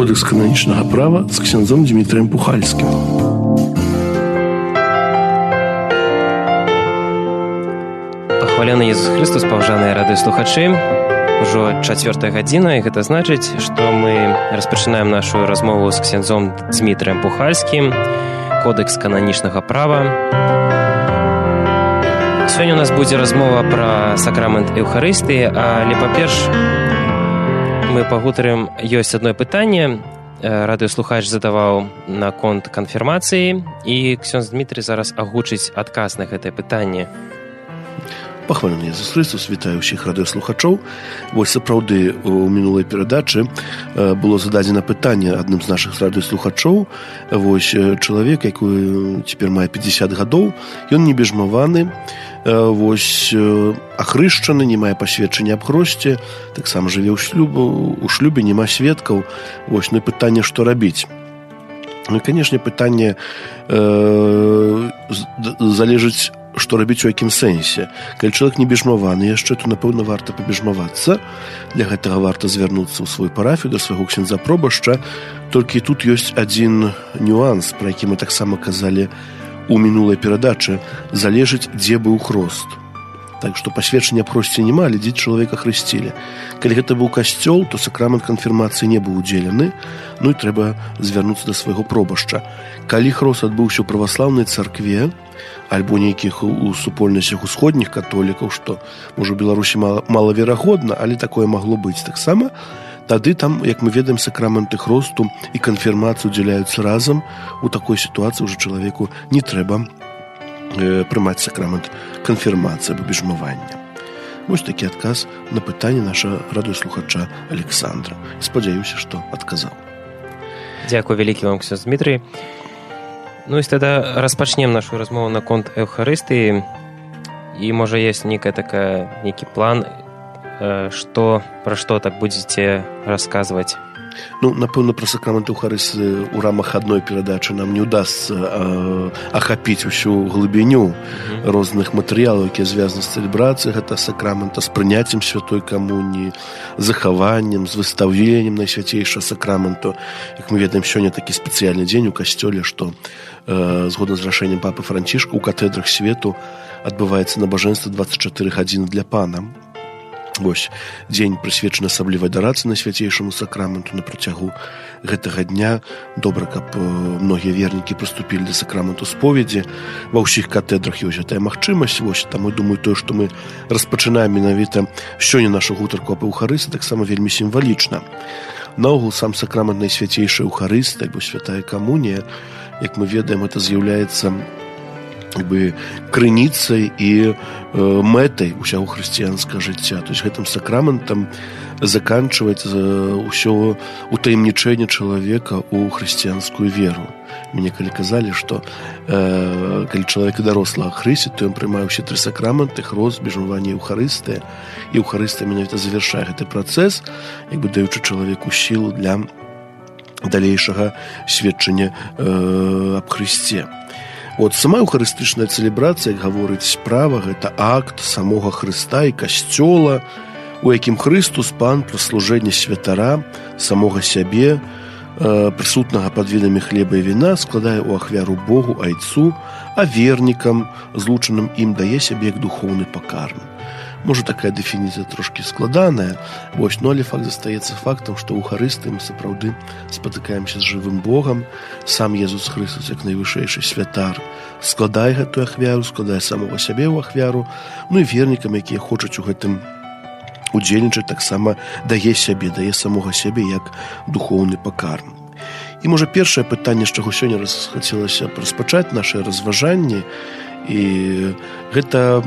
Кодекс кананічнага права з ксяндзом Дмітрыем Пухальскім. Пахвалены Ісус Христос, паважаныя радыёслухачы. Ужо 4-я гадзіна, і гэта значыць, што мы распачынаем нашу размову з ксяндзом Дмітрыем Пухальскім, Кодекс кананічнага права. Сёння у нас будзе размова пра сакрамент Еўхарыстыі, але, па-перш, мы пагутарым, ёсць адно пытанне. Радыёслухач задаваў наконт канфірмацыі, і ксёндз Дмітрый зараз агучыць адказ на гэтае пытанне. Пахвалены Ісус Христос, вітаю ўсіх радыёслухачоў. Вось сапраўды у мінулай перадачы было зададзена пытанне адным з нашых радыёслухачоў. Вось чалавек, які цяпер мае 50 гадоў, ён не бежмаваны, вось ахрышчаны, не мае пасведчання аб хросце, таксама жыве ў шлюбе, нема сведкаў. Вось, ну і пытанне, што рабіць. Ну і, канешне, пытанне залежыць, што рабіць у якім сэнсе. Калі чалавек не бежмаваны яшчэ, то, напэўна, варта пабежмавацца. Для гэтага варта звярнуцца ў свой парафію, да свайго ксяндза-пробашча. Толькі тут ёсць адзін нюанс, пра які мы таксама казалі у мінулай перадачы. Залежыць, дзе быў хрост. Так што пасведчання аб хросце няма, але дзе чалавека хрысцілі. Калі гэта быў касцёл, то сакрамент канфірмацыі не быў удзелены, ну і трэба звярнуцца да свайго пробашча. Калі хрост адбыўся ў праваслаўнай царкве, альбо нейкіх у супольнасцях усходніх католікаў, што, можа, у Беларусі малаверагодна, але такое магло быць таксама, тады там, як мы ведаем, сакраменты хросту і канфірмацыю удзяляюцца разам. У такой сітуацыі ўжо чалавеку не трэба прымаць сакрамент канфірмацыі або бежмавання. Вось такі адказ на пытанне нашага радыёслухача Александра. Спадзяюся, што адказаў. Дзякуй вялікі вам, ксёндз Дмітрый. Ну і тогда распачнем нашу размову наконт Еўхарыстыі. І, можа, ёсць нейкі план, пра што так будзеце расказваць? Ну, напэўна, пра сакрамент Еўхарыстыі ў рамах адной перадачы нам не ўдасца ахапіць усю глыбіню розных матэрыялаў, якія звязаны з цэлебрацыяй гэта сакрамента, з прыняццем святой камуніі, захаваннем, з выстаўленнем найсвяцейшага сакраменту. Як мы ведаем, сёння такі спецыяльны дзень у касцёле, што згодна з рашэннем папы Францішка ў катэдрах свету адбываецца набажэнства 24 гадзіны для пана. Вось, дзень прысвечаны асаблівай дарацы найсвяцейшаму сакраменту на працягу гэтага дня. Добра, каб многія вернікі прыступілі да сакраменту споведзі. Ва ўсіх катэдрах ёсць гэтая магчымасць. Вось, таму, думаю, тое, што мы распачынаем менавіта сёння нашу гутарку аб Еўхарыстыі, таксама вельмі сімвалічна. Наогул, сам сакрамент найсвяцейшай Еўхарыстыі, альбо святая камунія, як мы ведаем, это з'яўляецца крыніцай і мэтай усяго хрысціянскага жыцця. То есть гэтым сакраментам заканчваць ўсё утаемнічэнне чалавека ў хрысціянскую веру. Мне калі казалі, што калі чалавек дарослага хрысціць, то ён прымае ўсе 3 сакраменты: хрост, бежмаванне, Еўхарыстыя. І Еўхарыстыя менавіта завяршае гэты працэс, даючы чалавеку сілу для далейшага сведчання аб Хрысце. От сама еўхарыстычная цэлебрацыя, як гаворыць справа, гэта акт самога Хрыста і касцёла, у якім Хрыстус, пан, праз служэнне святара, самога сябе, прысутнага пад відамі хлеба і віна, складае ў ахвяру Богу, айцу, а вернікам, злучаным ім, дае сябе як духоўны пакарм. Можа, такая дэфініцыя трошкі складаная, вось, но але факт застаецца фактам, што ў Еўхарыстыі мы сапраўды спатыкаемся з жывым Богам. Сам Езус Хрыстос, як найвышэйшы святар, складае гэтую ахвяру, складае самога сябе ў ахвяру. Ну і вернікам, якія хочуць у гэтым удзельнічаць, таксама дае сябе, дае самога сябе як духоўны пакарм. І, можа, першае пытанне, з чаго сёння хацелася распачаць нашы разважанні, і гэта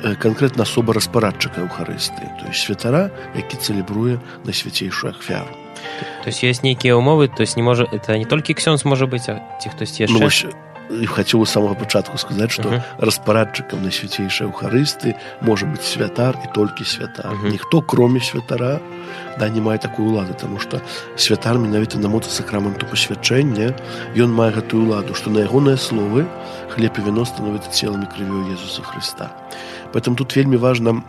канкрэтна асоба распарадчыка Еўхарыстыі, то есть святара, які цэлебруе найсвяцейшую ахвяру. То есть ёсць нейкія ўмовы, то есть это не толькі ксёндз можа быць, а ці хтосьці яшчэ? Ну, вось, хацеў з самага пачатку сказаць, што распарадчыкам найсвяцейшай Еўхарыстыі можа быць святар і толькі святар. Ніхто, кроме святара, не мае такой улады, таму што святар менавіта на моцы сакраменту пасвячэння, ён мае гэтую уладу, што на ягоныя словы хлеб і віно становяцца целам і крывёй Езуса Хрыста. Поэтому тут вельмі важна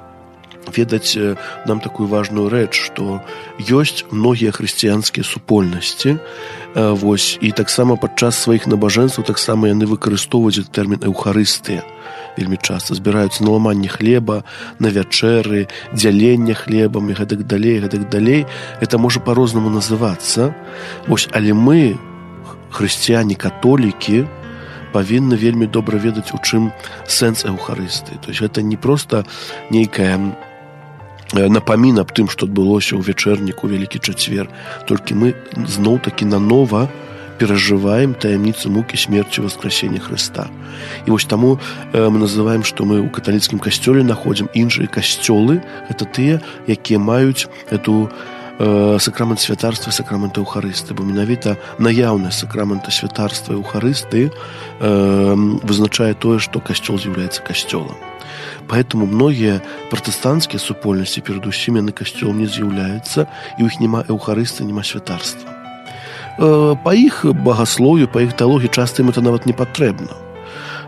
ведаць нам такую важную рэч, што ёсць многія хрысціянскія супольнасці, вось, і таксама падчас сваіх набажэнстваў таксама яны выкарыстоўваюць тэрмін эўхарыстыя. Вельмі часта збіраюцца на ламанне хлеба, на вячэры, дзяленне хлебам і гэтак далей, гэтак далей. Гэта можа па-рознаму называцца. Вось, але мы, хрысціяне-католікі, павінны вельмі добра ведаць, у чым сэнс эўхарыстыі. То есть гэта не проста нейкая напамін аб тым, што адбылося ў вячэрніку Вялікі чацвер, толькі мы зноў-такі нанова перажываем таямніцу мукі, смерці, воскресення Хрыста. І вось таму мы называем, што мы ў каталіцкім касцёле находзім іншыя касцёлы, гэта тыя, якія маюць эту сакрамент святарства і сакрамент эўхарыстыі, бо менавіта наяўнасць сакрамента святарства і эўхарыстыі вызначае тое, што касцёл з'яўляецца касцёлам. Поэтому многія пратэстанцкія супольнасці перадусім яны касцёлам не з'яўляюцца, і ў іх няма эўхарыстыі, няма святарства. Па іх багаслов'ю, па іх тэалогіі часта ім это нават не патрэбна.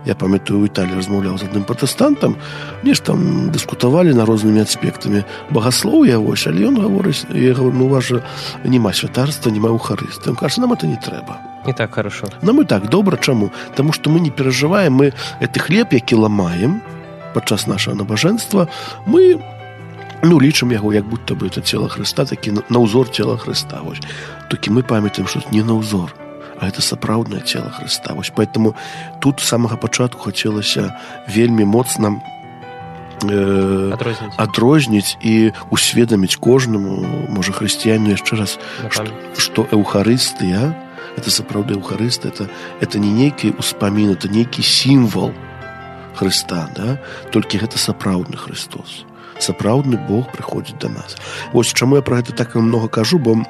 Я памятаю, у Італіі размаўляў з адным пратэстантам, нешта там дыскутавалі на рознымі аспектамі багаслоўя, вось, але ён гаворыць, я говорю, ну у вас жа няма святарства, няма эўхарыстыі. Ён кажа, нам это не трэба. Не так хорошо. Нам і так добра. Чаму? Таму што мы не перажываем, мы гэты хлеб, які ламаем падчас нашага набажэнства, мы лічым яго, як будто бы это цела Хрыста, такі на ўзор цела Хрыста. Вось. Толькі мы памятаем, што не на ўзор, а это сапраўднае цела Хрыста. Вось. Поэтому тут з самага пачатку хацелася вельмі моцна адрозніць і усведаміць кожнаму, можа, хрысціяніну яшчэ раз, што эўхарыстыя, это сапраўды эўхарыстыя, это не нейкі ўспамін, это нейкі сімвал Хрыста, да? Толькі гэта сапраўдны Христос. Сапраўдны Бог прыходзіць да нас. Вось чаму я пра гэта так многа кажу, бо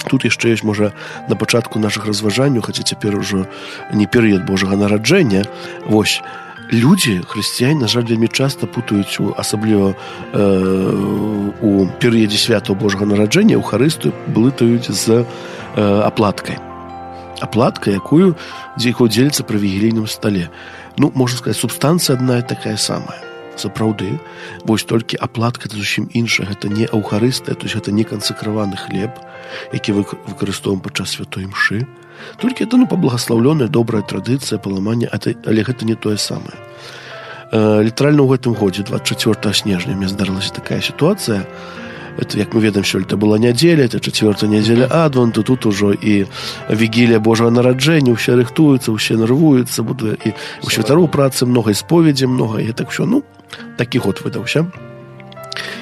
тут яшчэ ёсць, можа, на пачатку нашых разважанняў, хаця цяпер ужо не перыяд Божага нараджэння, вось, людзі, хрысціяне, на жаль, вельмі часта путаюць, асабліва у перыядзе святаў Божага нараджэння, эўхарыстыю блытаюць з аплаткай. Аплатка, якую дзеліцца пры вігілійным стале. Ну, можна сказаць, субстанцыя адна і такая самая. Сапраўды, вось толькі аплатка это зусім іншая, гэта не эўхарыстыя, то есть гэта не кансакраваны хлеб, які выкарыстоўваем падчас святой мшы. Толькі это, паблагаслаўлёная добрая традыцыя паламання, але гэта не тое самае. Літаральна ў гэтым годзе, 24 снежня, мне здарылася такая сітуацыя. Это, як мы ведаем, сёлета была нядзеля, это 4-я нядзеля Адвенту, тут ужо і вігілія Божага нараджэння, усе рыхтуюцца, усе нервуюцца, і у святароў працы многа, і споведзі многа, і так ўсё, такі год выдаўся.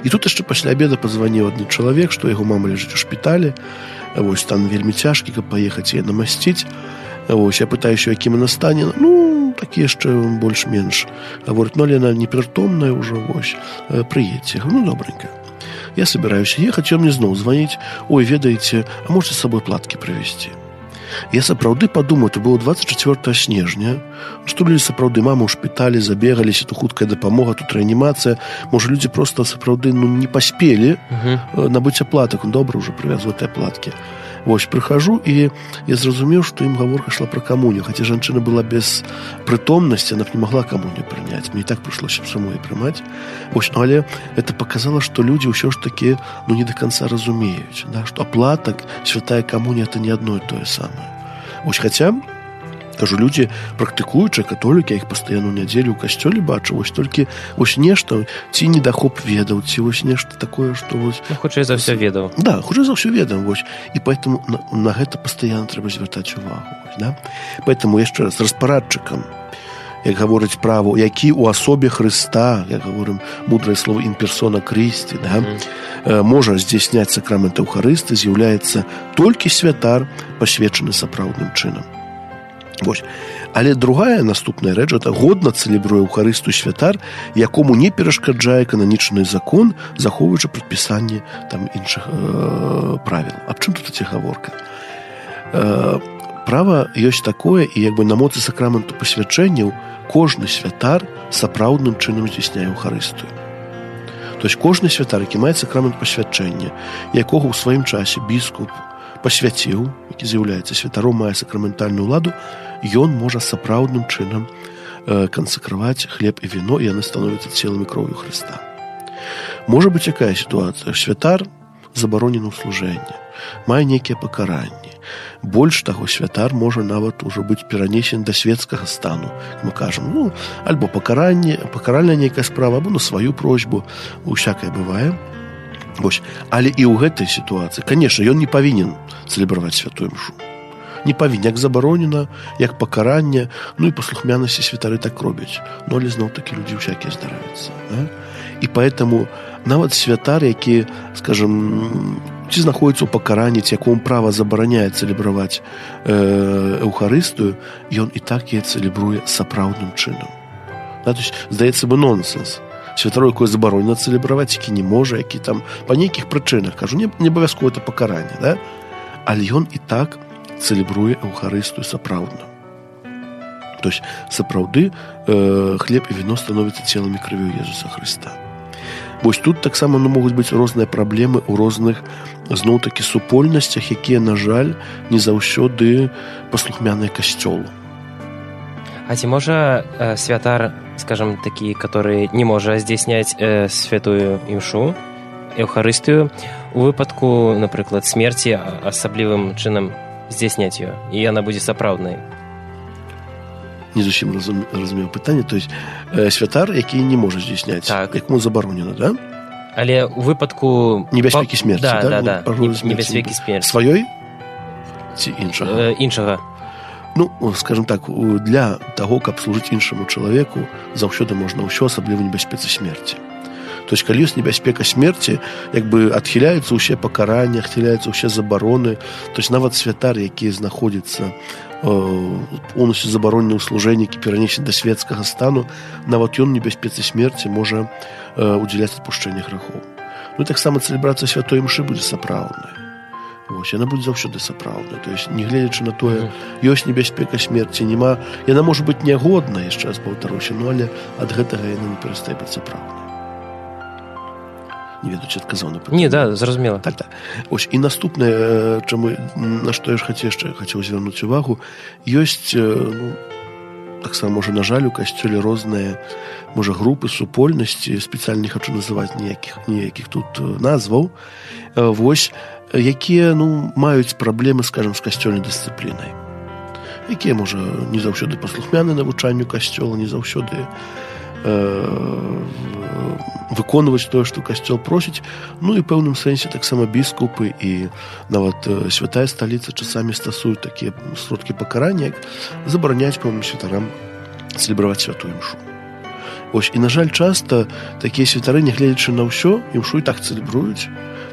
І тут яшчэ пасля абеда пазваніў адны чалавек, што яго мама ляжыць у шпіталі, вось стан вельмі цяжкі, каб паехаць яе намасціць. Вось я пытаюся, у якім яна стане, такі яшчэ больш-менш. Гаворыць, але яна непрытомная ўжо, вось, прыедзьце. Добренька. Я собираюся ехаць, ён мне зноў званіць, ой, ведаеце, а можете з сабой платкі прывезці. Я сапраўды падумаў, это было 24 снежня, што людзі сапраўды, мама ў шпіталі, забегаліся, тут хуткая дапамога, тут рэанімацыя, можа, людзі проста сапраўды не паспелі набыць аплатак, добра, ўжо прывязу гэтыя платкі. Вось, прыхожу, і я зразумеў, што ім гаворка шла пра камунію, хаця жанчына была без прытомнасці, она б не магла камунію прыняць, мне і так прыйшлося самой прымаць. Вось, але это показала, што людзі ўсё ж такі, не да канца разумеюць, да, што аплатак, святая камунія, это не адно і тое самае. Вось, хаця, кажу, людзі практыкуючыя, католікі, я іх пастаянна ў нядзелю ў касцёле бачу, вось толькі вось нешта, ці недахоп ведаў, ці вось нешта такое, што вось... хутчэй за ўсё ведаў. Да, хутчэй за ўсё ведаў, вось. І поэтому на гэта пастаянна трэба звяртаць увагу, вось, да? Поэтому яшчэ раз, распарадчыкам, як гаворыць праву, які ў асобе Хрыста, як гаворым мудрае слово «in persona Christi», да, можа здзяйсняць сакрамент эўхарыстыі, з'яўляецца толькі святар, пасвечаны сапраўдным чынам. Вось. Але другая наступная рэч, это годна цэлебруе эўхарыстыю святар, якому не перашкаджае кананічны закон, захоўваючы прадпісанні там іншых правіл. Аб чым тут ідзе гаворка? Права ёсць такое, і як бы на моцы сакраменту пасвячэнняў кожны святар сапраўдным чынам здзяйсняе эўхарыстыю. То есть кожны святар, які мае сакрамент пасвячэння, якога ў сваім часе біскуп пасвяціў, які з'яўляецца святаром, мае сакраментальную ўладу, ён можа сапраўдным чынам кансакраваць хлеб і віно, і яны становяцца целам і кроўю Хрыста. Можа быць якая сітуацыя? Святар забаронены ў служэнні, мае нейкія пакаранні. Больш таго, святар можа нават ужо быць перанесен да свецкага стану, мы кажам, альбо пакаральная нейкая справа, або на сваю просьбу, усякае бывае. Вось. Але і ў гэтай сітуацыі, канешне, ён не павінен цэлебраваць святую мшу. Не павінен, як забаронена, як пакаранне, і паслухмянасці святары так робяць. Але зноў-такі людзі ўсякія здараюцца. Да? І поэтому нават святар, які, скажем, ці знаходзіцца ў пакаранні, ці якому права забараняе цэлебраваць Эўхарыстыю, ён і так яе цэлебруе сапраўдным чынам. Да? То есть, здаецца бы, нонсенс. Святару, якое забаронена цэлебраваць, які не можа, які там па нейкіх прычынах, кажу, не абавязкова это пакаранне, да? Але ён і так цэлебруе Эўхарыстыю сапраўдна. То есть, сапраўды хлеб і віно становяцца целам і крывёй Езуса Хрыста. Вось тут таксама могуць быць розныя праблемы ў розных, зноў-такі, супольнасцях, якія, на жаль, не заўсёды паслухмяныя касцёлу. А ці можа святар, скажем, такі, который не можа здзейсняць святую імшу, Эўхарыстыю, у выпадку, напрыклад, смерці асаблівым чынам здзейсняць ее, і яна будзе сапраўднай? Не зусім разумеў пытанне. То есть святар, які не можа здзейсняць, так. Якому забаронена, да? Але у выпадку небяспекі смерці, да? Да. Небяспекі смерці. Сваёй ці іншага? Іншага. Скажем так, для таго, каб служыць іншаму чалавеку, заўсёды можна ўсё, асабліва небяспецы смерці. То есть, калі ёсць небяспека смерці, як бы адхіляюцца ўсе пакаранні, адхіляюцца ўсе забароны. То есть, нават святар, які знаходзіцца поўнасцю забаронены ў служэнні, які перанесены да свецкага стану, нават ён небяспецы смерці можа удзяляць адпушчэнне грахоў. І таксама цэлебрацыя святой імшы будзе сапраўднай. Вось, яна будзе заўсёды сапраўднай. То есть, не гледзячы на тое, ёсць небяспека смерці, няма, яна можа быць нягодная, яшчэ раз паўтаруся, але ад гэтага яна не перастае быць сапраўднай. Не ведаю, ці адказаў на пытанне. Не, да, зразумела. Так. Ось, і наступнае, на што я ж хацеў звярнуць увагу, ёсць, таксама, можа, на жаль, у касцёле розныя, можа, групы, супольнасці, спецыяльна не хачу называць ніякіх тут назваў, вось, якія, маюць праблемы, скажем, з касцёльнай дысцыплінай. Якія, можа, не заўсёды паслухмяны навучанню касцёла, не заўсёды выконваць тое, што касцёл просіць. І пэўным сэнсе таксама біскупы і нават святая сталіца часамі стасуюць такія сродкі пакарання, як забараняць пэўным святарам цэлебраваць святую імшу. Вось, і, на жаль, часта такія святары, нягледзячы на ўсё, імшу і так цэлебруюць,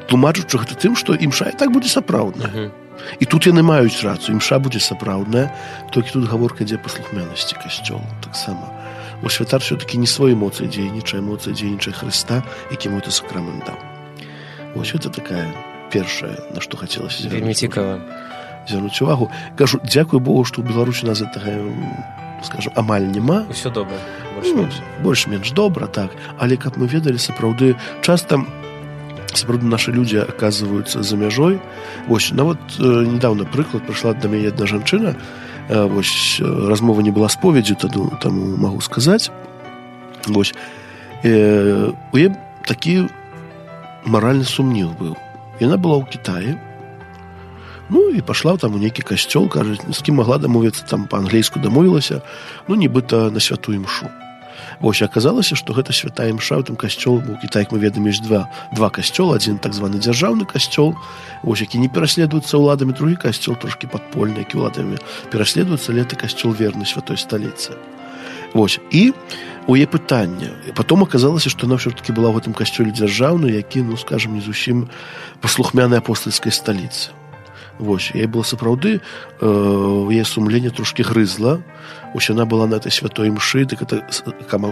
тлумачучы гэта тым, што імша і так будзе сапраўдная. І тут яны маюць рацыю, імша будзе сапраўдная, толькі тут гаворка ідзе паслухмянасці касцёла таксама. Бо святар все-таки не свой эмоцыі дзейнічае, эмоцыі дзейнічае Хрыста, якім это сакрамент даў. Вось гэта такая першая, на што хацелася звярнуць увагу. Кажу, дзякуй Богу, што ў Беларусі у нас гэтага, скажем, амаль няма. Усё добра, больш-менш добра, так. Але каб мы ведалі, сапраўды, часта нашы людзі аказваюцца за мяжой. Вось, нават недавно прыклад, прыйшла да мяне адна жанчына, вось, размова не была споведзю, таму магу сказаць. Вось, у яе такі маральны сумнеў быў. Яна была ў Кітаі, і пашла там у нейкі касцёл, кажа, з кім магла дамовіцца, там па-англійску дамовілася, нібыта на святую імшу. Вось, аказалася, што гэта святая імша, там касцёл, у Кітаі, як мы ведаем, ёсць два касцёлы, адзін так званы дзяржаўны касцёл, вось, які не пераследуецца ўладамі, другі касцёл трошкі падпольны, які ўладамі пераследуецца, але это касцёл верны святой сталіцы. Вось, і у яе пытанне. Потом аказалася, што яна ўсё-такі была ў гэтым касцёле дзяржаўны, які, скажам, не зусім паслухмянай апостальскай сталіцы. Вось, яе было сапраўды, яе сумленне трошкі грызла. Вось, яна была на этой святой імшы, так это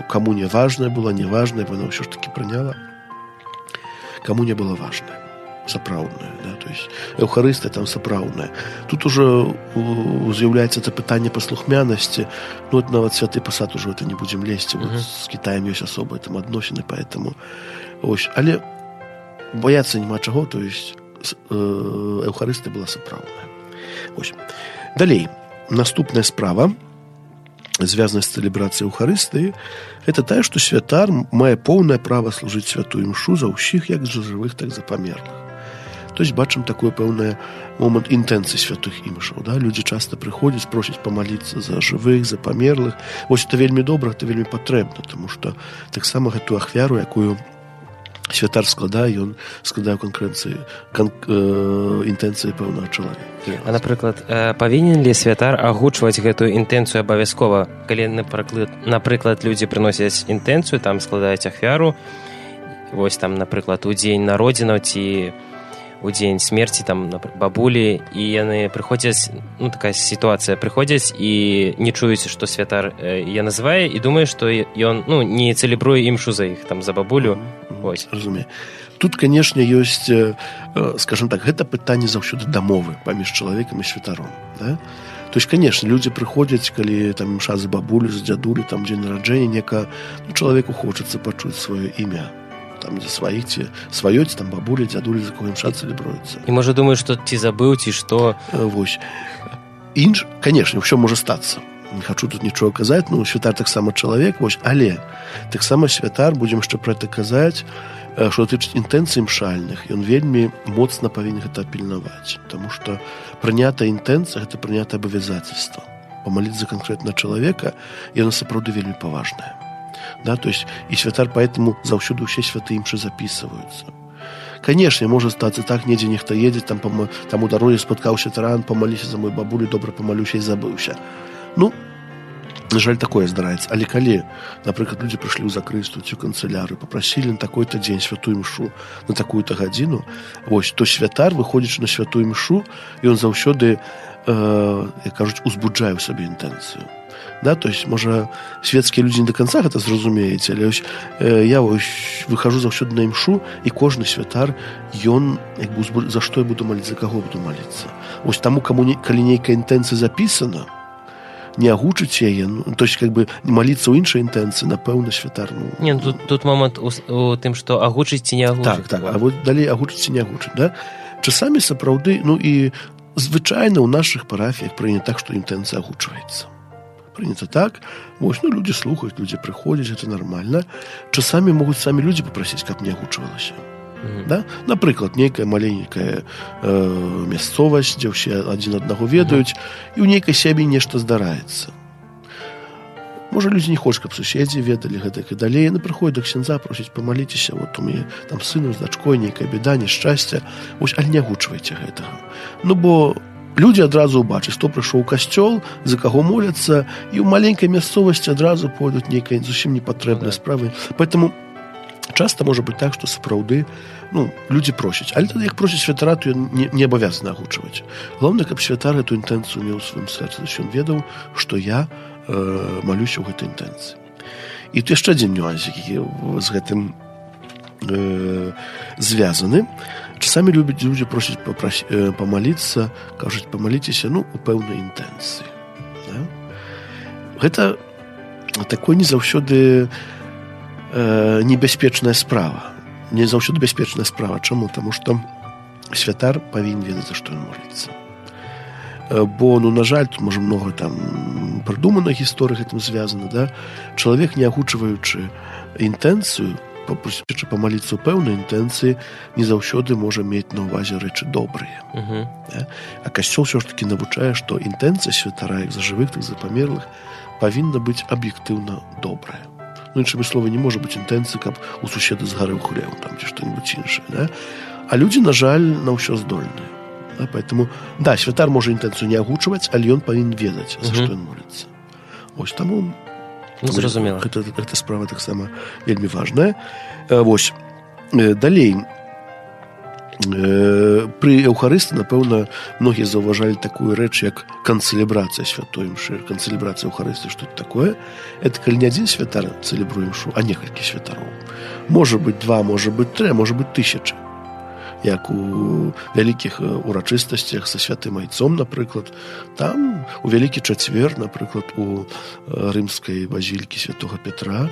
камуня важная была, неважная, яна ўсё ж такі прыняла. Камуня была важная, сапраўдная, да, то есть Эўхарыстыя там сапраўдная. Тут уже з'яўляецца это пытанне паслухмянасці, это нават святы пасад уже это не будзем лезці, вот, з Кітаем ёсць асобыя там адносіны, поэтому, вось, але баяцца няма чаго, то есть Эўхарыстыя была сапраўдная. Вось. Далей, наступная справа. звязана з цэлебрацыяй Еўхарыстыі, гэта тая, што святар мае поўнае права служыць святую імшу за ўсіх, як за жывых, так за памерлых. То есть бачым такой пэўны момант інтэнцыі святых імшаў. Да? Людзі часта прыходзяць, просяць памаліцца за жывых, за памерлых. Вось это вельмі добра, это вельмі патрэбна, тому што таксама гэтую ахвяру, якую святар складае, ён складае інтэнцыі пэўнага чалавека. А, напрыклад, павінен ли святар агучваць гэтую інтэнцыю абавязкова? Калі, напрыклад, людзі прыносяць інтэнцыю, там складаюць ахвяру, вось там, напрыклад, у дзень народзінаў ці у дзень смерці там бабулі, і яны прыходзяць, ну такая сітуацыя, прыходзяць і не чуюць, што святар я называе, і думаю, што ён не цэлебруе імшу за іх, там за бабулю. Вось. Разумею. Тут, канешне, ёсць, скажем так, гэта пытанне заўсёды дамовы паміж чалавекам і святаром. Да? То есть, канешне, людзі прыходзяць, калі там імша за бабулю, за дзядулю, там дзень нараджэння нека, чалавеку хочацца пачуць сваё імя. Там, дзе сваіх, ці сваё, ці там бабулі, дзядулі, за кого імша цэлебруецца. І можа думаю, што ці забыў, ці што... Вось. Канешне, ўсё можа стацца. Не хачу тут нічого казаць, святар таксама чалавек, вось, але таксама святар, будзем яшчэ пра гэта казаць, што датычыць інтэнцый імшальных, ён вельмі моцна павінен гэта пільнаваць, таму што прынятая інтэнцыя, гэта прынятае абавязацельства. Памаліць за канкрэтна чалавека, яно сапраўды вельмі паважнае. Да, то есть, и святар поэтому заўсёды ўсе святыя імшы записываются. Конечно, может статься так, недзе нехта едзе, там у дарозе спаткаўся таран, памаліся за мой бабулю, добра памалюся і забыўся. На жаль, такое здараецца. Але калі, напрыклад, людзі прыйшлі ў закрысту ці ў канцылярыю, папрасілі на такой-то дзень святую імшу, на такую-то гадзіну, вось, то святар, выходзячы на святую імшу, ён заўсёды, як кажуць, узбуджае ў сабе інтэнцыю. Да, то есть, можа, светскія людзі не до конца гэта зразумееце, але я выхожу заўсёды на імшу, і кожны святар, ён, як бы, за што я буду маліцца, за каго буду маліцца. Вось таму, калі нейкая інтэнцыя запісана, не агучыць яе, то есть, как бы, маліцца ў іншай інтэнцыі, напэўна, святар, Не, тут момант у тым, што агучыць ці не агучыць. Так, а вот далей агучыць ці не агучыць, да? Часамі сапраўды, і звычайна ў нашых парафіях прынята так, што інтэнцыя агучваецца. Прынята так, вось, людзі слухаюць, людзі прыходзяць, гэта нармальна. Часамі могуць самі людзі папрасіць, каб не агучвалася. Да? Напрыклад, нейкая маленькая мясцовасць, дзе ўсе адзін аднаго ведаюць, і ў нейкай сябе нешта здараецца. Можа, людзі не хочуць, каб суседзі ведалі гэта, і далей яны прыходзяць да ксяндза, просяць памаліцеся, вот у мяне там сыну з дачкой, нейкая беда, няшчасце, вось, але не агучвайце гэтага. Бо людзі адразу ўбачаць, хто прыйшоў у касцёл, за каго моляцца, і ў маленькай мясцовасці адразу пойдуць нейкай зусім непатрэбнай справы. Поэтому часта можа быць так, што сапраўды людзі просяць. Але тады, як просяць святара, то ён не абавязаны агучваць. Галоўнае, каб святар гэту інтэнцыю меў у сваім сэрцы, ён ведаў, што я малюся ў гэтай інтэнцыі. І тут яшчэ адзін нюансік, які з гэтым звязаны. Часамі людзі просяць памаліцца, кажуць, памаліцеся, у пэўнай інтэнцыі. Да? Гэта такой не заўсёды небяспечная справа. Не заўсёды бяспечная справа. Чаму? Таму што святар павінен ведаць, за што ён моліцца. Бо, на жаль, тут можа многа там прыдуманых гісторый гэтым звязана, да? Чалавек, не агучваючы інтэнцыю, попросячы памаліцца ў пэўнай інтэнцыі, не заўсёды можа мець на ўвазе рэчы добрыя. Да? А касцёл ўсё ж такі навучае, што інтэнцыя святара, як за жывых, так за памерлых, павінна быць аб'ектыўна добрая. Іншымі словамі, не можа быць інтэнцыі, каб у суседа згарэў хлеў там, ці што-небудзь іншае. Да? А людзі, на жаль, на ўсё здольныя. Да? Поэтому, да, святар можа інтэнцыю не агучваць, але ён павінен ведаць, за што ён моліцца. Вось таму зразумела. Гэта справа таксама вельмі важная. Вось. Далей. Пры Еўхарысты, напэўна, многія заўважалі такую рэч, як канцэлебрацыя святой імшы. Канцэлебрацыя Еўхарысты, што это такое? Это калі не адзін святар цэлебруе імшу, а некалькі святароў. Можа быць 2, можа быць 3, можа быць 1000. Як у вялікіх урачыстасцях са святым айцом, напрыклад. Там у Вялікі чацвер, напрыклад, у рымскай базілікі святога Петра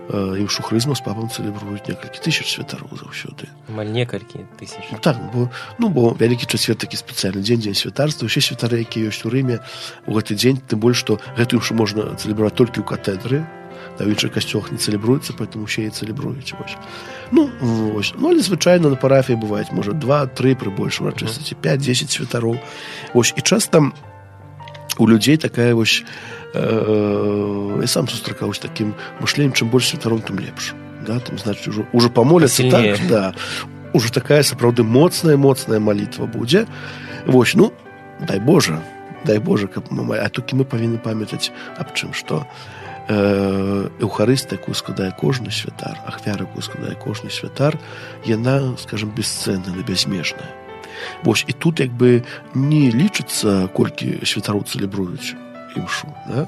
імшу хрызму з папам цэлебруюць некалькі тысяч святароў заўсёды. Амаль некалькі тысяч. Так, бо вялікі чацвер такі спецыяльны дзень святарства, усе святары, якія ёсць у Рыме у гэты дзень, тым больш, што гэтую імшу можна цэлебраваць толькі ў катэдры, в іншых касцёлах не цэлебруецца, поэтому усе і цэлебруюць. Вось. Але звычайна на парафіі бываюць, можа, 2-3 пры большай урачыстасці, 5-10 святароў. Вось, і часта у людзей такая вось, я сам сустракаўся такім мышленнем, чым больш святароў, тым лепш. Да? Там, значит, уже помоляцца так, да. Уже такая сапраўды моцная малітва будзе. Вось, дай Божа, каб а толькі мы павінны памятаць аб чым, што Эўхарыстыя, якую складае кожны святар, ахвяра, якую складае кожны святар, яна, скажем, бесцэнная, бязмежная. Вось, і тут як бы не лічыцца, колькі святароў цэлебруюць імшу, да?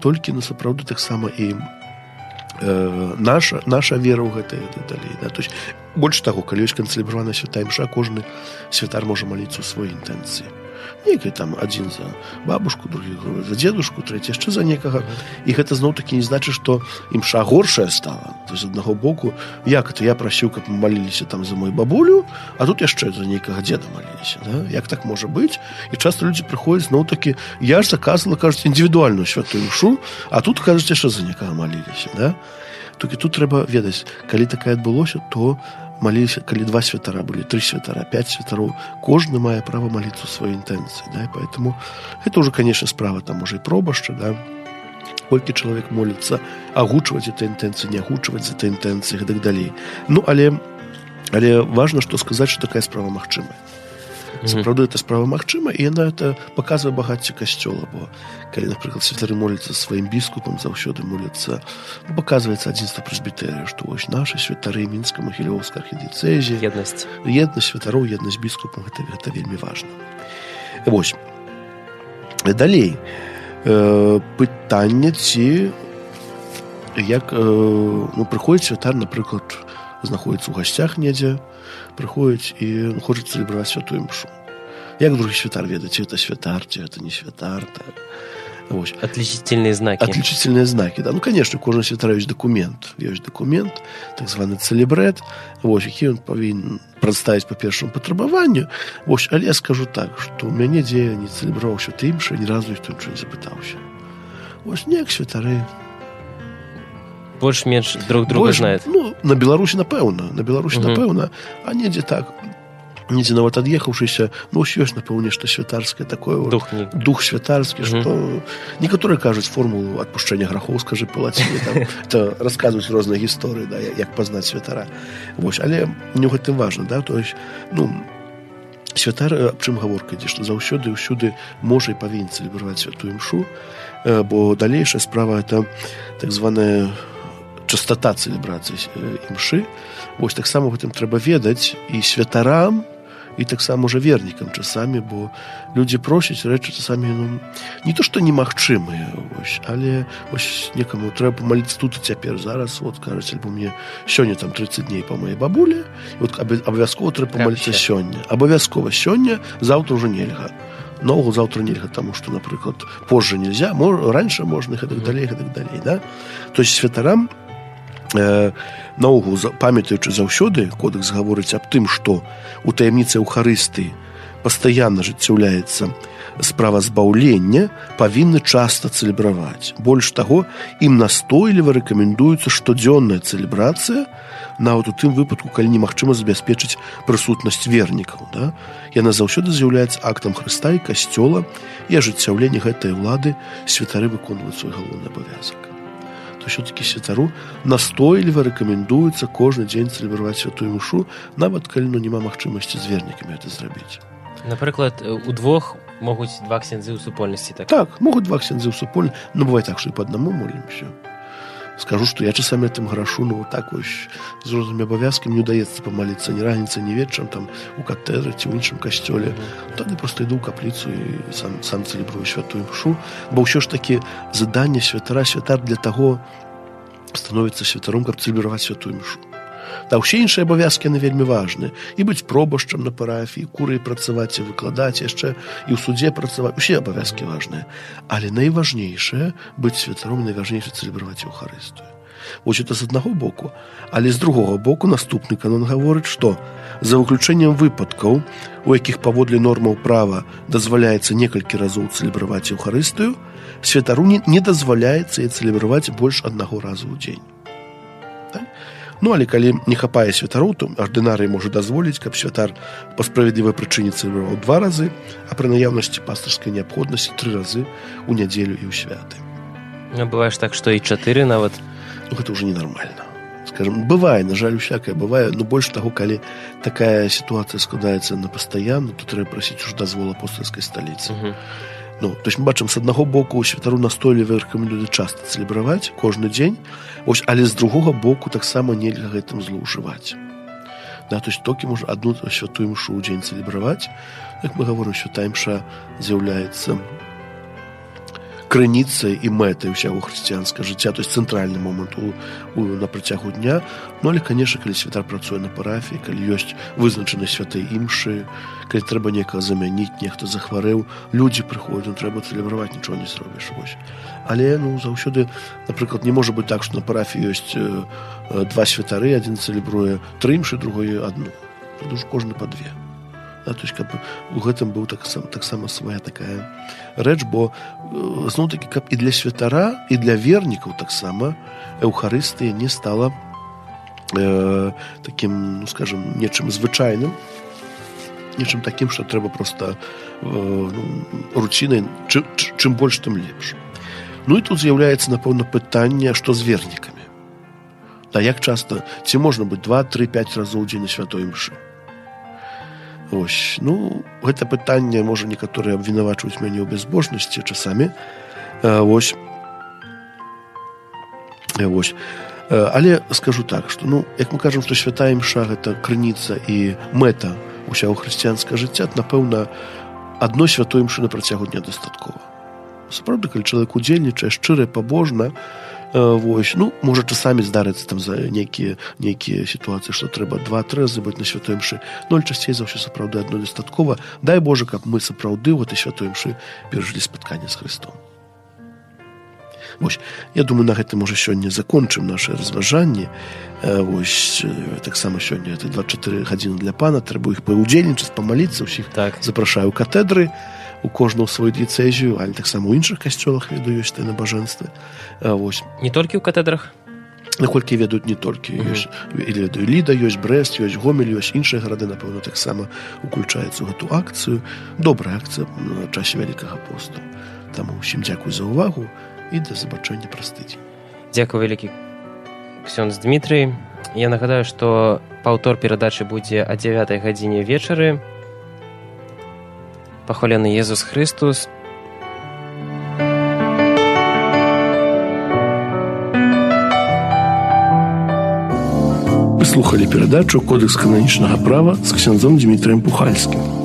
Толькі насапраўды таксама і наша вера ў гэта і далей. Да? То есть, больш таго, калі ёсць канцэлебраваная святая імша, кожны святар можа маліцца ў сваёй інтэнцыі. Некий там адзін за бабушку, другі за дзедушку, трэці яшчэ за некага. І гэта зноў-такі не значыць, што імша горшая стала. То есть, з аднаго боку, як это я прасіў, каб мы маліліся там за мою бабулю, а тут яшчэ за некага дзеда маліліся. Да? Як так можа быць? І часта людзі прыходзяць зноў-такі, я ж заказала, кажуць, індывідуальную святую імшу, а тут, кажуць, яшчэ за некага маліліся. Да? Толькі тут трэба ведаць, калі такая адбылося, то маліліся, калі 2 святара былі, 3 святара, 5 святароў, кожны мае права маліцца ў сваёй інтэнцыі, да, і поэтому гэта ўжо, конечно, справа там уже і пробашча, да, колькі чалавек моліцца, агучваць этой інтэнцыі, не агучваць этой інтэнцыі і так далей. Але важна, што сказаць, што такая справа магчымая. Сапраўды, эта справа магчыма, і яна это паказвае багацце касцёла, бо калі, напрыклад, святары моляцца сваім біскупам, заўсёды моляцца, паказваецца адзінства прэсбітэрыя, што вось нашы святары мінскай магілёўскай архідыцэзіі, еднасць святароў, еднасць біскупаў, гэта вельмі важна. Вось. Далей. Пытанне, ці як прыходзіць святар, напрыклад, знаходзіцца ў гасцях недзе, прыходзіць і хоча цэлебраваць святую імшу. Як другі святар ведаць, ці гэта святар, ці гэта не святар. Так. Вось. Отличительные знаки. Отличительные знаки, да. Конечно, кожны святар ёсць дакумент. Ёсць дакумент, так званы цэлебрэт, вось, які ён павінен прадставіць па першаму патрабаванню. Вось, але я скажу так, што ў мяне, дзе я не цэлебраваў святай імшы, ні разу ніхто нічого не запытаўся. Вось, неяк святары больш-менш друг друга знает. На Беларусі, напэўна, а недзе так, недзе нават ад'ехаўшыся, ёсць, напэўна, нешта святарскае такое, дух святарскі, што некаторыя кажуць формулу адпушчэння грахоў, скажы па-лаціне, там расказваюць розныя гісторыі, да, як пазнаць святара. Вось, але не ў гэтым важна, да, то есть, святар, аб чым гаворка ідзе, што заўсёды ўсюды можа і павінен цэлебраваць святую імшу, бо далейшая справа это так званая частота цэлебрацыі імшы. Вось таксама гэтым трэба ведаць і святарам, і таксама уже вернікам часамі, бо людзі просяць рэчы часамі, не то што немагчымыя, але некаму трэба памаліцца тут і цяпер, зараз, кажуць, альбо мне сёння там 30 дней па маёй бабуле, і абавязкова трэба памаліцца сёння. Абавязкова сёння, заўтра ўжо нельга. Наогул заўтра нельга, таму што, напрыклад, позже нельзя, раньше можна, і так далей, да? То есть святарам наогул, памятаючы заўсёды, кодэкс гаворыць аб тым, што у таямніцы Эўхарыстыі пастаянна ажыццяўляецца справа збаўлення, павінны часта цэлебраваць. Больш таго, ім настойліва рэкамендуецца штодзённая цэлебрацыя, нават у тым выпадку, калі немагчыма забяспечыць прысутнасць вернікаў. Да? Яна заўсёды з'яўляецца актам Хрыста і касцёла, і ажыццяўленне гэтай улады святары выконваюць свой галоўны абавязак. То ўсё-такі святару настойліва рэкамендуецца кожны дзень цэлебраваць святую імшу, нават калі няма магчымасці з вернікамі гэта зрабіць. Напрыклад, удвох могуць 2 ксяндзы ў супольнасці, так? Так, могуць 2 ксяндзы ў супольнасці, бывае так, што і па аднаму молімся. Скажу, што я часамі гэтым грашу, так вось, з рознымі абавязкамі не ўдаецца памаліцца ні раніцай, ні вечарам, там, у катэдры ці ў іншым касцёле. Тады проста іду ў капліцу і сам цэлебрую святую імшу, бо ўсё ж такі заданне святара, святар для таго становіцца святаром, каб цэлебраваць святую імшу. Та ўсе іншыя абавязкі, яны вельмі важныя. І быць пробашчам на парафіі, курыі працаваць, і выкладаць яшчэ, і ў судзе працаваць. Усе абавязкі важныя. Але найважнейшае быць святаром, найважнейшае цэлебраваць Эўхарыстыю. Вось это з аднаго боку. Але з другога боку наступны канон гаворыць, што за выключэннем выпадкаў, у якіх паводле нормаў права дазваляецца некалькі разоў цэлебраваць Еўхарыстыю, святару не дазваляецца цэлебраваць больш аднаго разу ў дзень. Так? Ну, але калі не хапае святароў, то ардынарый можа дазволіць, каб святар па справядлівай прычыне цэлебраваў 2 разы, а пры наяўнасці пастырскай неабходнасці 3 разы ў нядзелю і ў святы. Ну, бывае ж так, што і 4 нават. Ну, гэта ўжо ненармальна. Скажем, бывае, на жаль, усякае бывае, но больш таго, калі такая сітуацыя складаецца на пастаянна, то трэба прасіць уж дазвол апостальскай сталіцы. Ну, то есть мы бачым, з аднаго боку святару настойліва рэкамендуюць часта цэлебраваць кожны дзень, ось, але з другога боку таксама нельга гэтым злоўжываць. Да, то есть толькі можна адну святую мшу ў дзень цэлебраваць. Як мы гаворым, святая мша з'яўляецца крыніцай і мэтай усяго хрысціянскага жыцця, то есть цэнтральны момант на працягу дня. Ну, але, канешне, калі святар працуе на парафіі, калі ёсць вызначаны святай імшы, калі трэба некага замяніць, нехто захварэў, людзі прыходзяць, трэба цэлебраваць, нічого не зробіш. Вось. Але, ну, заўсёды, напрыклад, не можа быць так, што на парафіі ёсць 2 святары, адзін цэлебруе 3 імшы, другой 1. Тут уж кожны па 2. Да, то есть, каб у гэтым быў таксама свая такая рэч, бо зноў-такі, каб і для святара, і для вернікаў таксама Еўхарыстыя не стала такім, ну, скажем, нечым звычайным, нечым такім, што трэба проста руцінай, чым больш, тым лепш. Ну і тут з'яўляецца, напэўна, пытанне, што з вернікамі. Да, як часта, ці можна быць 2, 3, 5 разоў у дзень на святой мшы? Ось, ну, гэта пытанне, можа, некаторыя абвінавачваюць мяне ў бязбожнасці часамі. Ось. Але скажу так, што, ну, як мы кажам, што святая мша гэта крыніца і мэта ўсяго хрысціянскага жыцця, напэўна, адной святой мшы на працягу дня дастаткова. Сапраўды, калі чалавек удзельнічае шчыра, пабожна, вось, ну, можа, часамі здарыцца там за нейкія сітуацыі, што трэба 2-3 разы быць на святой мшы, но часцей за ўсё сапраўды адно дастаткова. Дай Божа, каб мы сапраўды ў этой святой мшы перажылі спатканне з Хрыстом. Вось, я думаю, на гэтым можа сёння закончым наша разважанне. Вось, таксама сёння это 24 гадзіны для Пана, трэба іх паўдзельнічаць, памаліцца, ўсіх так. Запрашаю ў катедры, у кожную сваю дыяцэзію, але таксама ў іншых касцёлах, ведаю, ёсць тыя набажэнствы. Вось. Не толькі ў катедрах? Наколькі ведаюць, не толькі. Ёсць, ведаю, Ліда ёсць, Брэст ёсць, Гомель ёсць, іншыя гарады, напэўна, таксама уключаюцца ў гэту акцыю. Добрая акцыя на часе Вялікага посту. Таму ўсім дзякуй за ўвагу і да забачэння праз тыдзень. Дзякуй вялікі, ксёндз Дмітрый. Я нагадаю, што паўтор перадачы будзе о 9 гадзіне вечары. Пахвалены Езус Христос. Вы слухали перадачу «Кодекс кананічнага права» з ксяндзом Дмітрыем Пухальскім.